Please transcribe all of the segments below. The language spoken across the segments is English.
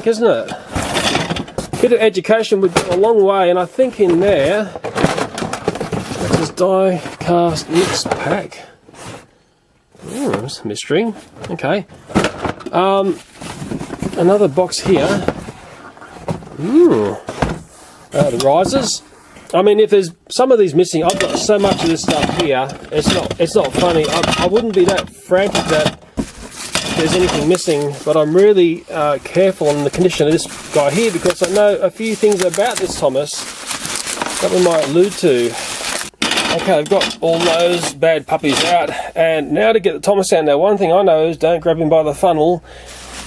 Isn't it? A bit of education would go a long way, and I think in there, that's this die cast mix pack. That's a mystery. Okay. Another box here. The risers. I mean, if there's some of these missing, I've got so much of this stuff here. It's not funny. I wouldn't be that frantic that there's anything missing, but I'm really careful on the condition of this guy here because I know a few things about this Thomas that we might allude to. Okay, I've got all those bad puppies out, and now to get the Thomas out. Now, one thing I know is don't grab him by the funnel,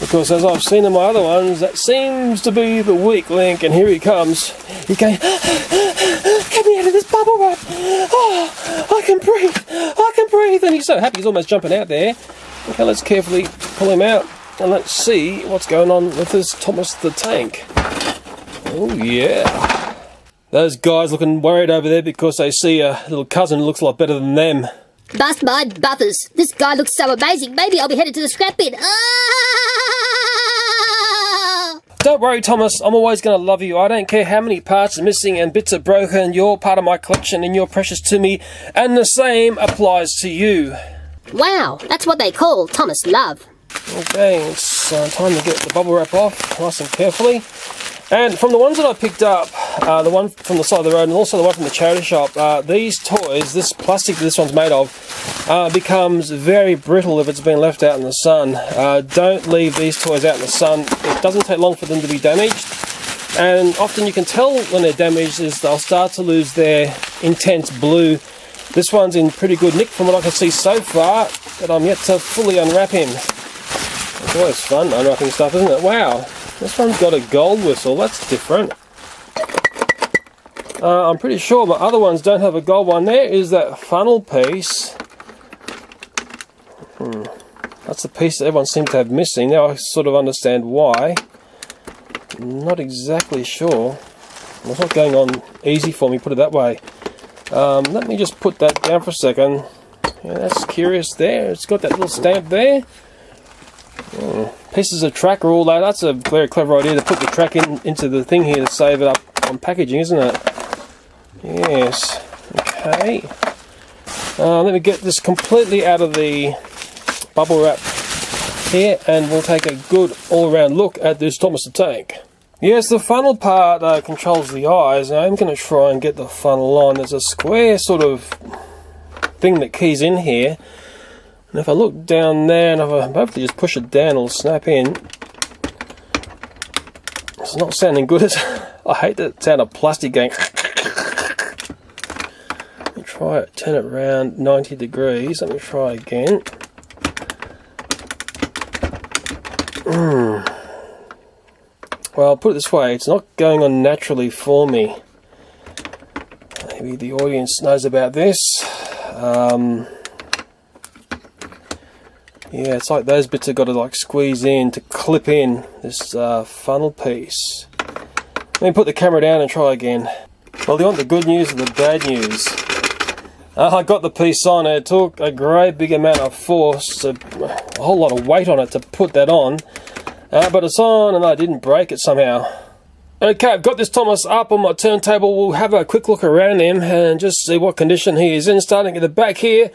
because as I've seen in my other ones, that seems to be the weak link, and here he comes. He's going, get me out of this bubble wrap. Oh, I can breathe, and he's so happy he's almost jumping out there. Okay, let's carefully pull him out, and let's see what's going on with this Thomas the Tank. Oh yeah. Those guys looking worried over there because they see a little cousin who looks a lot better than them. Bust my buffers. This guy looks so amazing. Maybe I'll be headed to the scrap bin. Don't worry, Thomas. I'm always going to love you. I don't care how many parts are missing and bits are broken. You're part of my collection and you're precious to me. And the same applies to you. Wow, that's what they call Thomas Love. Okay, it's time to get the bubble wrap off nice and carefully. And from the ones that I picked up, the one from the side of the road and also the one from the charity shop, these toys, this plastic that this one's made of, becomes very brittle if it's been left out in the sun. Don't leave these toys out in the sun. It doesn't take long for them to be damaged. And often you can tell when they're damaged is they'll start to lose their intense blue. This one's in pretty good nick from what I can see so far, but I'm yet to fully unwrap him. It's always fun unwrapping stuff, isn't it? Wow. This one's got a gold whistle, that's different. I'm pretty sure my other ones don't have a gold one. There is that funnel piece. That's the piece that everyone seems to have missing. Now I sort of understand why. Not exactly sure. It's not going on easy for me, put it that way. Let me just put that down for a second. Yeah, that's curious there. It's got that little stamp there. Pieces of track or all that. That's a very clever idea to put the track into the thing here to save it up on packaging, isn't it? Yes. Okay. Let me get this completely out of the bubble wrap here and we'll take a good all-around look at this Thomas the Tank. Yes, the funnel part controls the eyes. Now I'm going to try and get the funnel on. There's a square sort of thing that keys in here. And if I look down there and if I hopefully just push it down, it'll snap in. It's not sounding good. I hate the sound of plastic going. Let me try it, turn it around 90 degrees. Let me try again. Well, I'll put it this way, it's not going on naturally for me. Maybe the audience knows about this. Yeah, it's like those bits have got to like squeeze in to clip in this funnel piece. Let me put the camera down and try again. Well, you want the good news or the bad news? I got the piece on. It took a great big amount of force, a whole lot of weight on it to put that on. But it's on and I didn't break it somehow. Okay, I've got this Thomas up on my turntable. We'll have a quick look around him and just see what condition he is in. Starting at the back here.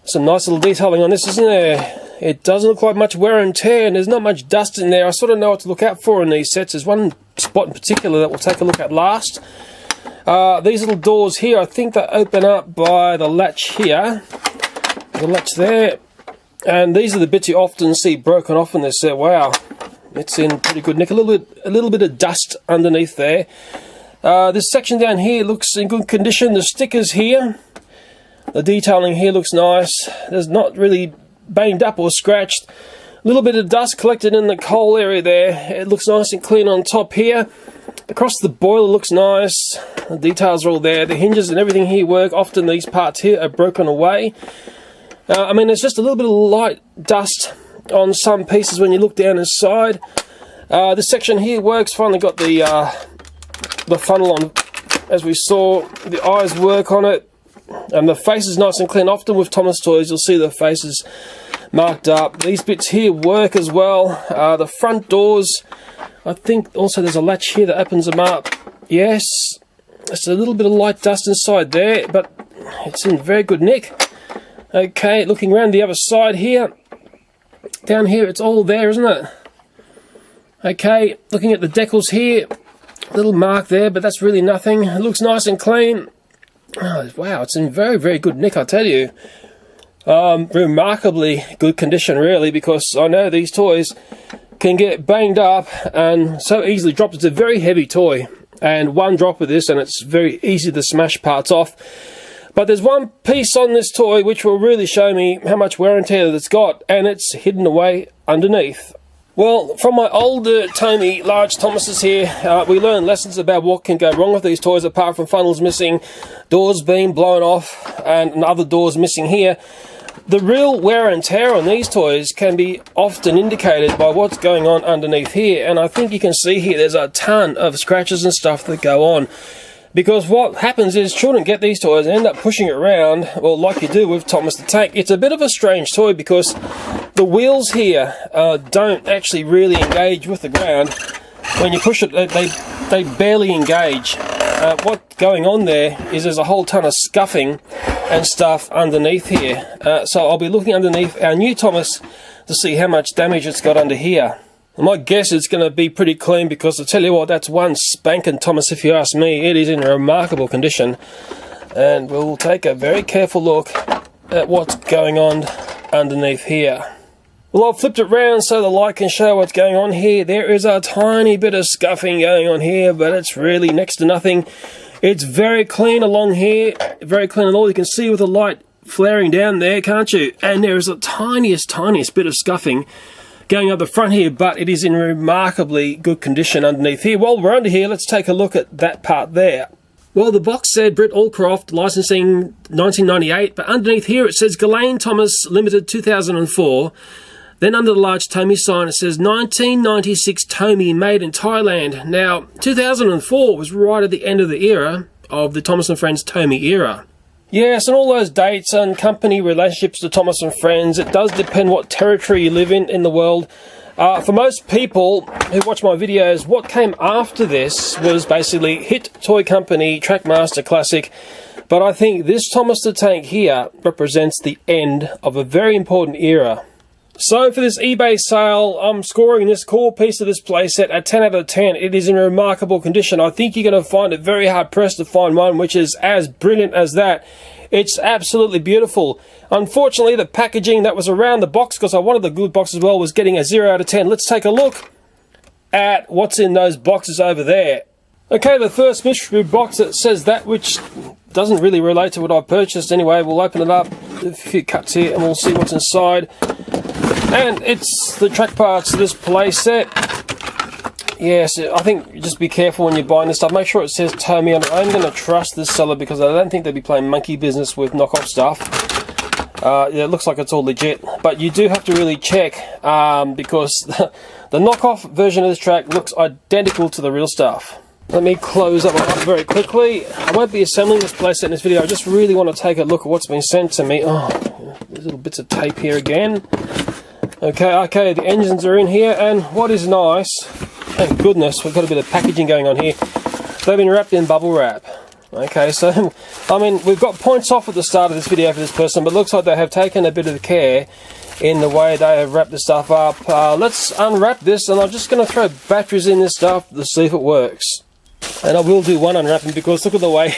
Some nice little detailing on this, isn't there? It doesn't look like much wear and tear, and there's not much dust in there. I sort of know what to look out for in these sets. There's one spot in particular that we'll take a look at last. These little doors here, I think they open up by the latch here. The latch there. And these are the bits you often see broken off in this set. Wow, it's in pretty good nick. A little bit of dust underneath there. This section down here looks in good condition. The stickers here. The detailing here looks nice. There's not really banged up or scratched. A little bit of dust collected in the coal area there. It looks nice and clean on top here. Across the boiler looks nice. The details are all there. The hinges and everything here work. Often these parts here are broken away. I mean, there's just a little bit of light dust on some pieces when you look down inside. This section here works. Finally got the funnel on, as we saw. The eyes work on it. And the face is nice and clean. Often with Thomas toys, you'll see the faces marked up. These bits here work as well. The front doors, I think also there's a latch here that opens them up. Yes, there's a little bit of light dust inside there, but it's in very good nick. Okay, looking around the other side here. Down here it's all there, isn't it? Okay, looking at the decals here. Little mark there, but that's really nothing. It looks nice and clean. Oh, wow, it's in very, very good nick, I tell you. Remarkably good condition, really, because I know these toys can get banged up and so easily dropped. It's a very heavy toy, and one drop of this and it's very easy to smash parts off. But there's one piece on this toy which will really show me how much wear and tear that it's got, and it's hidden away underneath. Well, from my older Tomy large Thomases here, we learned lessons about what can go wrong with these toys, apart from funnels missing, doors being blown off, and other doors missing here. The real wear and tear on these toys can be often indicated by what's going on underneath here, and I think you can see here there's a ton of scratches and stuff that go on. Because what happens is children get these toys and end up pushing it around, well, like you do with Thomas the Tank. It's a bit of a strange toy because the wheels here don't actually really engage with the ground. When you push it, they barely engage. What's going on there is there's a whole ton of scuffing and stuff underneath here. So I'll be looking underneath our new Thomas to see how much damage it's got under here. My guess it's going to be pretty clean, because I tell you what, that's one spanking Thomas if you ask me. It is in remarkable condition, and we'll take a very careful look at what's going on underneath here. Well, I've flipped it round so the light can show what's going on here. There is a tiny bit of scuffing going on here, but it's really next to nothing. It's very clean along here, very clean and all. You can see with the light flaring down there, can't you? And there is the tiniest bit of scuffing going up the front here, but it is in remarkably good condition underneath here. While we're under here, let's take a look at that part there. Well, the box said Britt Allcroft, licensing 1998, but underneath here it says Ghislaine Thomas Limited 2004. Then under the large Tomy sign it says 1996 Tomy made in Thailand. Now, 2004 was right at the end of the era of the Thomas & Friends Tomy era. Yes, and all those dates and company relationships to Thomas & Friends, it does depend what territory you live in the world. For most people who watch my videos, what came after this was basically hit toy company, Trackmaster Classic. But I think this Thomas the Tank here represents the end of a very important era. So for this eBay sale, I'm scoring this core piece of this playset a 10 out of 10. It is in remarkable condition. I think you're going to find it very hard pressed to find one which is as brilliant as that. It's absolutely beautiful. Unfortunately, the packaging that was around the box, because I wanted the good box as well, was getting a 0 out of 10. Let's take a look at what's in those boxes over there. Okay, the first mystery box that says that, which doesn't really relate to what I purchased anyway. We'll open it up, a few cuts here, and we'll see what's inside. And it's the track parts of this play set. Yes, I think just be careful when you're buying this stuff. Make sure it says Tomy on it. I'm going to trust this seller because I don't think they'd be playing monkey business with knockoff stuff. Yeah, it looks like it's all legit. But you do have to really check because the knockoff version of this track looks identical to the real stuff. Let me close up very quickly. I won't be assembling this playset in this video. I just really want to take a look at what's been sent to me. Oh, there's little bits of tape here again. Okay, the engines are in here, and what is nice, thank goodness, we've got a bit of packaging going on here. They've been wrapped in bubble wrap. Okay, so, I mean, we've got points off at the start of this video for this person, but it looks like they have taken a bit of care in the way they have wrapped the stuff up. Let's unwrap this, and I'm just going to throw batteries in this stuff to see if it works. And I will do one unwrapping because look at the way,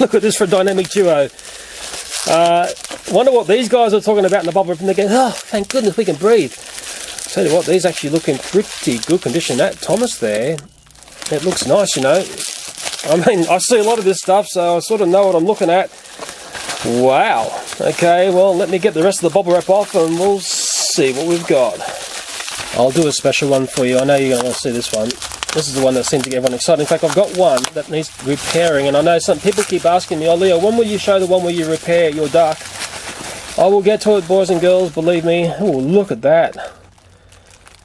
look at this for a dynamic duo. Wonder what these guys are talking about in the bubble wrap, and they're going, oh, thank goodness we can breathe. Tell you what, these actually look in pretty good condition. That Thomas there, it looks nice, you know. I mean, I see a lot of this stuff, so I sort of know what I'm looking at. Wow. Okay, well, let me get the rest of the bubble wrap off and we'll see what we've got. I'll do a special one for you. I know you're going to want to see this one. This is the one that seems to get everyone excited. In fact, I've got one that needs repairing, and I know some people keep asking me, oh Leo, when will you show the one where you repair your duck? I will get to it, boys and girls, believe me. Oh, look at that.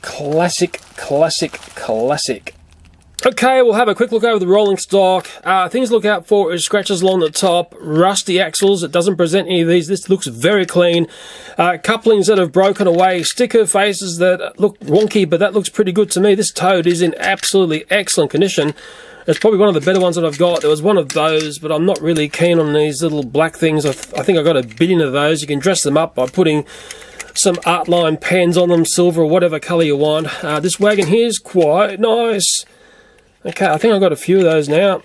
Classic, classic, classic. Okay, we'll have a quick look over the rolling stock. Things to look out for is scratches along the top, rusty axles. It doesn't present any of these. This looks very clean. Couplings that have broken away, sticker faces that look wonky, but that looks pretty good to me. This Toad is in absolutely excellent condition. It's probably one of the better ones that I've got. There was one of those, but I'm not really keen on these little black things. I think I got a billion of those. You can dress them up by putting some art line pens on them, silver or whatever colour you want. This wagon here is quite nice. Okay, I think I've got a few of those now.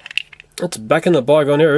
It's back in the bygone era.